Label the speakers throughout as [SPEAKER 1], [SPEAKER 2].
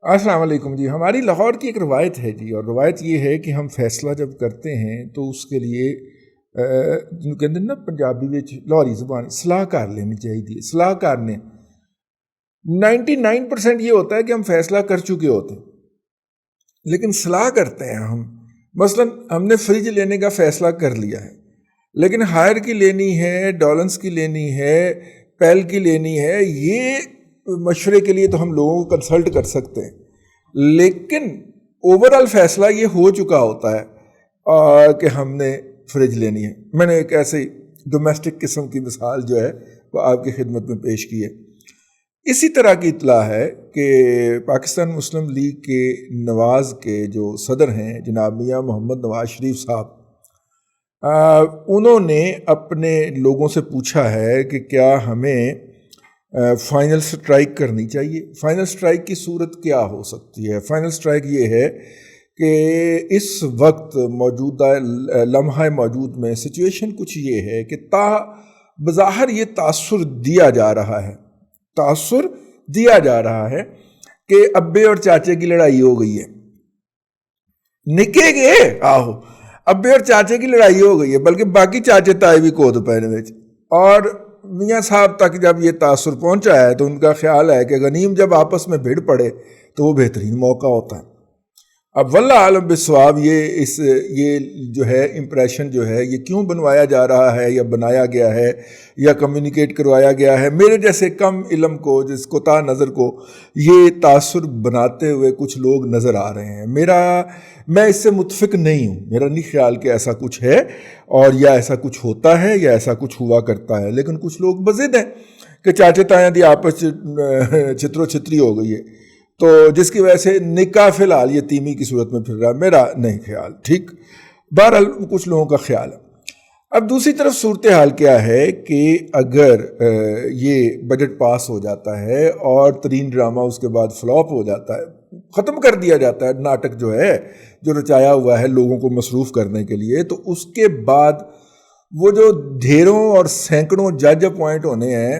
[SPEAKER 1] السلام علیکم جی. ہماری لاہور کی ایک روایت ہے جی، اور روایت یہ ہے کہ ہم فیصلہ جب کرتے ہیں تو اس کے لیے جن کہتے ہیں نا پنجابی میں لاہوری زبان صلاح کر لینی چاہیے. صلاح کرنے 99% یہ ہوتا ہے کہ ہم فیصلہ کر چکے ہوتے ہیں، لیکن صلاح کرتے ہیں ہم. مثلا ہم نے فریج لینے کا فیصلہ کر لیا ہے، لیکن ہائر کی لینی ہے، ڈالنس کی لینی ہے، پیل کی لینی ہے. یہ مشورے کے لیے تو ہم لوگوں کو کنسلٹ کر سکتے ہیں، لیکن اوورال فیصلہ یہ ہو چکا ہوتا ہے کہ ہم نے فریج لینی ہے. میں نے ایک ایسے ڈومیسٹک قسم کی مثال جو ہے وہ آپ کی خدمت میں پیش کی ہے. اسی طرح کی اطلاع ہے کہ پاکستان مسلم لیگ کے نواز کے جو صدر ہیں جناب میاں محمد نواز شریف صاحب، انہوں نے اپنے لوگوں سے پوچھا ہے کہ کیا ہمیں فائنل سٹرائک کرنی چاہیے. فائنل سٹرائک کی صورت کیا ہو سکتی ہے؟ فائنل سٹرائک یہ ہے کہ اس وقت موجودہ لمحہ موجود میں سچویشن کچھ یہ ہے کہ بظاہر یہ تاثر دیا جا رہا ہے کہ ابے اور چاچے کی لڑائی ہو گئی ہے. نکے گے ابے اور چاچے کی لڑائی ہو گئی ہے، بلکہ باقی چاچے تائے بھی کود پے نے. اور میاں صاحب تک جب یہ تاثر پہنچا ہے تو ان کا خیال ہے کہ غنیم جب آپس میں بھیڑ پڑے تو وہ بہترین موقع ہوتا ہے. اب واللہ عالم بالصواب یہ جو ہے امپریشن جو ہے یہ کیوں بنوایا جا رہا ہے یا بنایا گیا ہے یا کمیونیکیٹ کروایا گیا ہے، میرے جیسے کم علم کو، جس کوتاہ نظر کو یہ تاثر بناتے ہوئے کچھ لوگ نظر آ رہے ہیں. میں اس سے متفق نہیں ہوں. میرا نہیں خیال کہ ایسا کچھ ہے اور یا ایسا کچھ ہوتا ہے یا ایسا کچھ ہوا کرتا ہے، لیکن کچھ لوگ بضد ہیں کہ چاچے تایاں دی آپس چھترو چھتری ہو گئی ہے، تو جس کی وجہ سے نکاح فی الحال یتیمی کی صورت میں پھر رہا. میرا نہیں خیال. ٹھیک، بہرحال کچھ لوگوں کا خیال ہے. اب دوسری طرف صورتحال کیا ہے کہ اگر یہ بجٹ پاس ہو جاتا ہے اور ترین ڈرامہ اس کے بعد فلاپ ہو جاتا ہے، ختم کر دیا جاتا ہے ناٹک جو رچایا ہوا ہے لوگوں کو مصروف کرنے کے لیے، تو اس کے بعد وہ جو ڈھیروں اور سینکڑوں جج اپوائنٹ ہونے ہیں،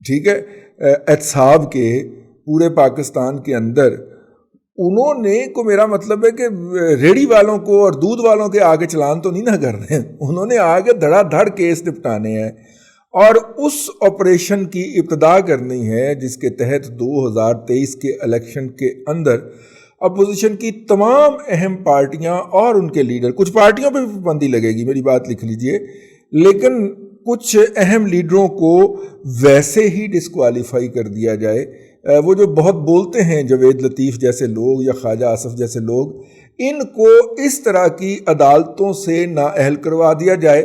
[SPEAKER 1] ٹھیک ہے، احتساب کے پورے پاکستان کے اندر، انہوں نے کو میرا مطلب ہے کہ ریڑی والوں کو اور دودھ والوں کے آگے چلان تو نہیں نہ کر رہے ہیں. انہوں نے آگے دھڑا دھڑ کیس نپٹانے ہیں اور اس آپریشن کی ابتدا کرنی ہے جس کے تحت 2023 کے الیکشن کے اندر اپوزیشن کی تمام اہم پارٹیاں اور ان کے لیڈر، کچھ پارٹیوں پہ بھی پابندی لگے گی، میری بات لکھ لیجئے، لیکن کچھ اہم لیڈروں کو ویسے ہی ڈسکوالیفائی کر دیا جائے. وہ جو بہت بولتے ہیں جوید لطیف جیسے لوگ یا خواجہ آصف جیسے لوگ، ان کو اس طرح کی عدالتوں سے نااہل کروا دیا جائے.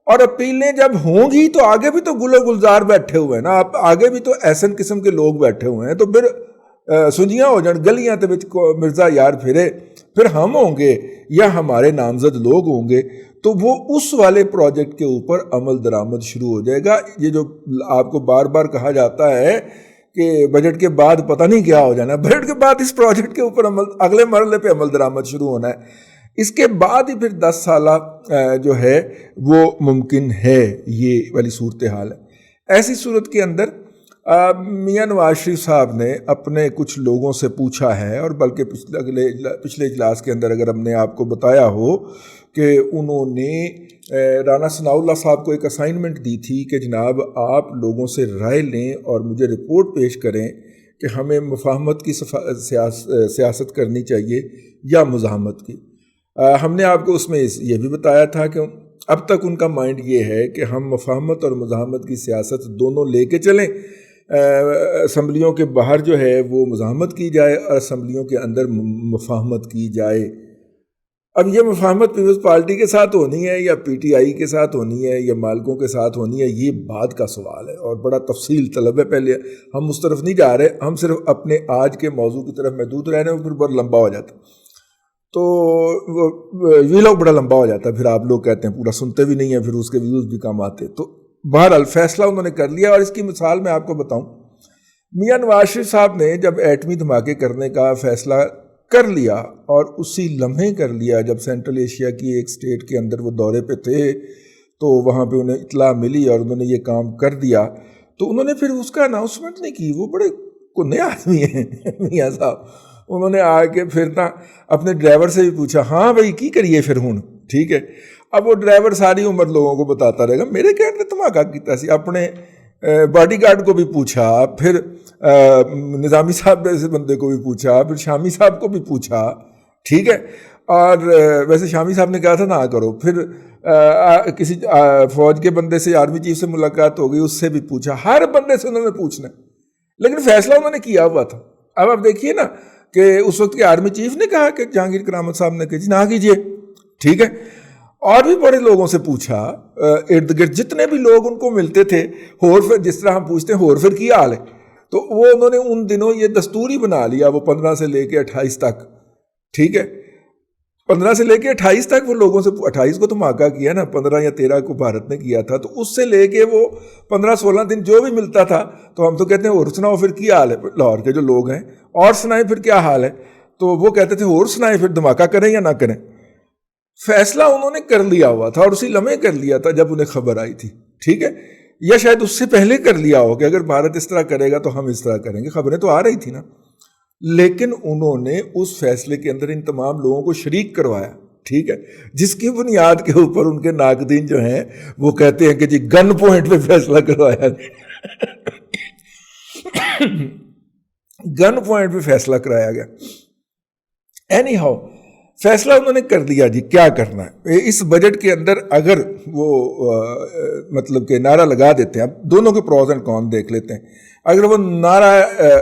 [SPEAKER 1] اور اپیلیں جب ہوں گی تو آگے بھی تو گل و گلزار بیٹھے ہوئے ہیں نا، آگے بھی تو ایسن قسم کے لوگ بیٹھے ہوئے ہیں، تو پھر سنجیاں ہو جان گلیاں تے وچ مرزا یار پھرے، پھر ہم ہوں گے یا ہمارے نامزد لوگ ہوں گے، تو وہ اس والے پروجیکٹ کے اوپر عمل درآمد شروع ہو جائے گا. یہ جو آپ کو بار بار کہا جاتا ہے کہ بجٹ کے بعد پتہ نہیں کیا ہو جانا، بجٹ کے بعد اس پروجیکٹ کے اوپر اگلے مرحلے پہ عمل درآمد شروع ہونا ہے. اس کے بعد ہی پھر 10 سالہ جو ہے وہ ممکن ہے. یہ والی صورتحال ہے. ایسی صورت کے اندر میاں نواز شریف صاحب نے اپنے کچھ لوگوں سے پوچھا ہے، اور بلکہ پچھلے اجلاس کے اندر اگر ہم نے آپ کو بتایا ہو کہ انہوں نے رانا ثناء اللہ صاحب کو ایک اسائنمنٹ دی تھی کہ جناب آپ لوگوں سے رائے لیں اور مجھے رپورٹ پیش کریں کہ ہمیں مفاہمت کی سیاست کرنی چاہیے یا مزاحمت کی. ہم نے آپ کو اس میں یہ بھی بتایا تھا کہ اب تک ان کا مائنڈ یہ ہے کہ ہم مفاہمت اور مزاحمت کی سیاست دونوں لے کے چلیں. اسمبلیوں کے باہر جو ہے وہ مزاحمت کی جائے اور اسمبلیوں کے اندر مفاہمت کی جائے. اب یہ مفاہمت پیپلز پارٹی کے ساتھ ہونی ہے یا پی ٹی آئی کے ساتھ ہونی ہے یا مالکوں کے ساتھ ہونی ہے، یہ بات کا سوال ہے اور بڑا تفصیل طلب ہے. پہلے ہم اس طرف نہیں جا رہے، ہم صرف اپنے آج کے موضوع کی طرف محدود رہ رہے ہیں، پھر بڑا لمبا ہو جاتا، تو یہ لوگ بڑا لمبا ہو جاتا ہے، پھر آپ لوگ کہتے ہیں پورا سنتے بھی نہیں ہیں، پھر اس کے ویوز بھی کم آتے. تو بہرحال فیصلہ انہوں نے کر لیا. اور اس کی مثال میں آپ کو بتاؤں، میاں نواز شریف صاحب نے جب ایٹمی دھماکے کرنے کا فیصلہ کر لیا اور اسی لمحے کر لیا جب سینٹرل ایشیا کی ایک سٹیٹ کے اندر وہ دورے پہ تھے، تو وہاں پہ انہیں اطلاع ملی اور انہوں نے یہ کام کر دیا، تو انہوں نے پھر اس کا اناؤنسمنٹ نہیں کی. وہ بڑے کو نیا آدمی ہیں میاں صاحب، انہوں نے آ کے پھر نا اپنے ڈرائیور سے بھی پوچھا ہاں بھائی کی کریے پھر ہوں, ٹھیک ہے. اب وہ ڈرائیور ساری عمر لوگوں کو بتاتا رہے گا میرے کہنے نے دھماکہ کیتا سی, اپنے باڈی گارڈ کو بھی پوچھا, پھر نظامی صاحب جیسے بندے کو بھی پوچھا, پھر شامی صاحب کو بھی پوچھا, ٹھیک ہے. اور ویسے شامی صاحب نے کہا تھا نہ کرو, پھر کسی فوج کے بندے سے آرمی چیف سے ملاقات ہو گئی, اس سے بھی پوچھا, ہر بندے سے انہوں نے پوچھنا, لیکن فیصلہ انہوں نے کیا ہوا تھا. اب آپ دیکھیے نا کہ اس وقت کے آرمی چیف نے کہا کہ جہانگیر کرامت صاحب نے کہ جی نہ کیجیے, ٹھیک ہے. اور بھی بڑے لوگوں سے پوچھا, ارد گرد جتنے بھی لوگ ان کو ملتے تھے, ہور پھر جس طرح ہم پوچھتے ہیں ہور پھر کیا حال ہے, تو وہ انہوں نے ان دنوں یہ دستوری بنا لیا, وہ 15 سے لے کے 28 تک, ٹھیک ہے, 15 سے لے کے 28 تک وہ لوگوں سے, 28 کو تو دھماکہ کیا نا, 15 یا 13 کو بھارت نے کیا تھا, تو اس سے لے کے وہ 15-16 دن جو بھی ملتا تھا تو ہم تو کہتے ہیں اور سناؤ پھر کیا حال ہے, لاہور کے جو لوگ ہیں اور سنائیں پھر کیا حال ہے, تو وہ کہتے تھے اور سنائیں پھر دھماکہ کریں یا نہ کریں. فیصلہ انہوں نے کر لیا ہوا تھا اور اسی لمحے کر لیا تھا جب انہیں خبر آئی تھی, ٹھیک ہے, یا شاید اس سے پہلے کر لیا ہو کہ اگر بھارت اس طرح کرے گا تو ہم اس طرح کریں گے, خبریں تو آ رہی تھی نا. لیکن انہوں نے اس فیصلے کے اندر ان تمام لوگوں کو شریک کروایا, ٹھیک ہے, جس کی بنیاد کے اوپر ان کے ناقدین جو ہیں وہ کہتے ہیں کہ جی گن پوائنٹ پہ فیصلہ کروایا, گن پوائنٹ پہ فیصلہ کرایا گیا. اینی ہاؤ فیصلہ انہوں نے کر دیا جی کیا کرنا ہے. اس بجٹ کے اندر اگر وہ مطلب کہ نعرہ لگا دیتے ہیں, اب دونوں کے پروز اینڈ کون دیکھ لیتے ہیں. اگر وہ نعرہ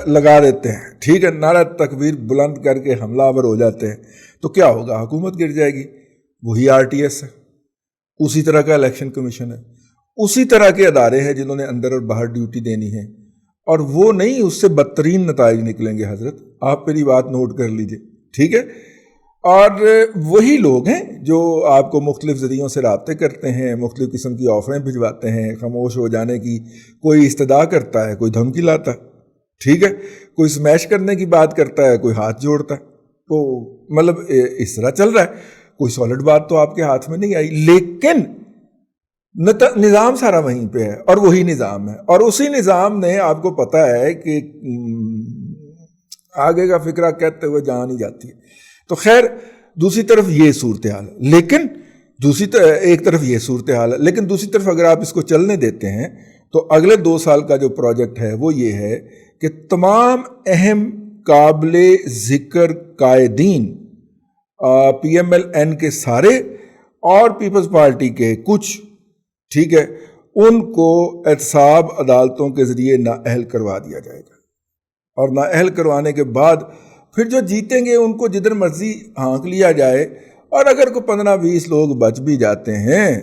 [SPEAKER 1] لگا دیتے ہیں, ٹھیک ہے, نعرہ تکبیر بلند کر کے حملہ آور ہو جاتے ہیں, تو کیا ہوگا, حکومت گر جائے گی. وہی RTS ہے, اسی طرح کا الیکشن کمیشن ہے, اسی طرح کے ادارے ہیں جنہوں نے اندر اور باہر ڈیوٹی دینی ہے, اور وہ نہیں, اس سے بدترین نتائج نکلیں گے. حضرت آپ میری بات نوٹ کر لیجئے, ٹھیک ہے. اور وہی لوگ ہیں جو آپ کو مختلف ذریعوں سے رابطے کرتے ہیں, مختلف قسم کی آفریں بھجواتے ہیں, خاموش ہو جانے کی کوئی استدعا کرتا ہے, کوئی دھمکی لاتا ہے, ٹھیک ہے, کوئی سمیش کرنے کی بات کرتا ہے, کوئی ہاتھ جوڑتا ہے. تو مطلب اس طرح چل رہا ہے. کوئی سالڈ بات تو آپ کے ہاتھ میں نہیں آئی, لیکن نظام سارا وہیں پہ ہے اور وہی نظام ہے, اور اسی نظام نے آپ کو پتہ ہے کہ آگے کا فکرہ کہتے ہوئے جہاں نہیں جاتی ہے. تو خیر دوسری طرف یہ صورتحال ہے, لیکن ایک طرف یہ صورتحال ہے, لیکن دوسری طرف اگر آپ اس کو چلنے دیتے ہیں تو اگلے 2 سال کا جو پروجیکٹ ہے وہ یہ ہے کہ تمام اہم قابل ذکر قائدین PMLN کے سارے اور پیپلز پارٹی کے کچھ, ٹھیک ہے, ان کو احتساب عدالتوں کے ذریعے نااہل کروا دیا جائے گا, اور نااہل کروانے کے بعد پھر جو جیتیں گے ان کو جدھر مرضی ہانک لیا جائے. اور اگر کوئی 15-20 لوگ بچ بھی جاتے ہیں,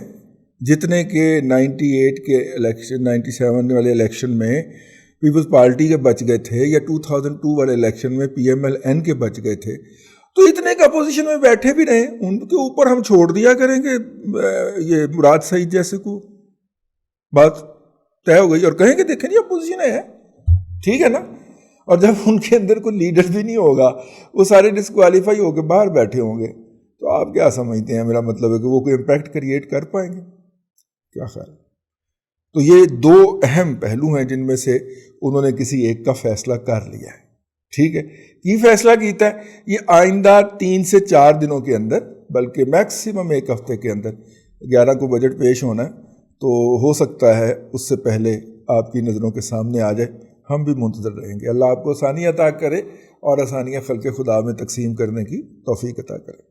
[SPEAKER 1] جتنے کہ 98 کے الیکشن 97 والے الیکشن میں پیپلز پارٹی کے بچ گئے تھے, یا 2002 والے الیکشن میں PMLN کے بچ گئے تھے, تو اتنے کا اپوزیشن میں بیٹھے بھی رہیں, ان کے اوپر ہم چھوڑ دیا کریں گے یہ مراد سعید جیسے کو, بات طے ہو گئی, اور کہیں گے دیکھیں جی اپوزیشن ہے, ٹھیک ہے نا. اور جب ان کے اندر کوئی لیڈر بھی نہیں ہوگا, وہ سارے ڈسکوالیفائی ہو کے باہر بیٹھے ہوں گے, تو آپ کیا سمجھتے ہیں, میرا مطلب ہے کہ وہ کوئی امپیکٹ کریٹ کر پائیں گے, کیا خیال. تو یہ 2 اہم پہلو ہیں جن میں سے انہوں نے کسی ایک کا فیصلہ کر لیا ہے, ٹھیک ہے. یہ فیصلہ کیتا ہے, یہ آئندہ 3 سے 4 دنوں کے اندر, بلکہ میکسیمم 1 ہفتے کے اندر 11 کو بجٹ پیش ہونا ہے, تو ہو سکتا ہے اس سے پہلے آپ کی نظروں کے سامنے آ جائے. ہم بھی منتظر رہیں گے. اللہ آپ کو آسانی عطا کرے اور آسانیاں خلق خدا میں تقسیم کرنے کی توفیق عطا کرے.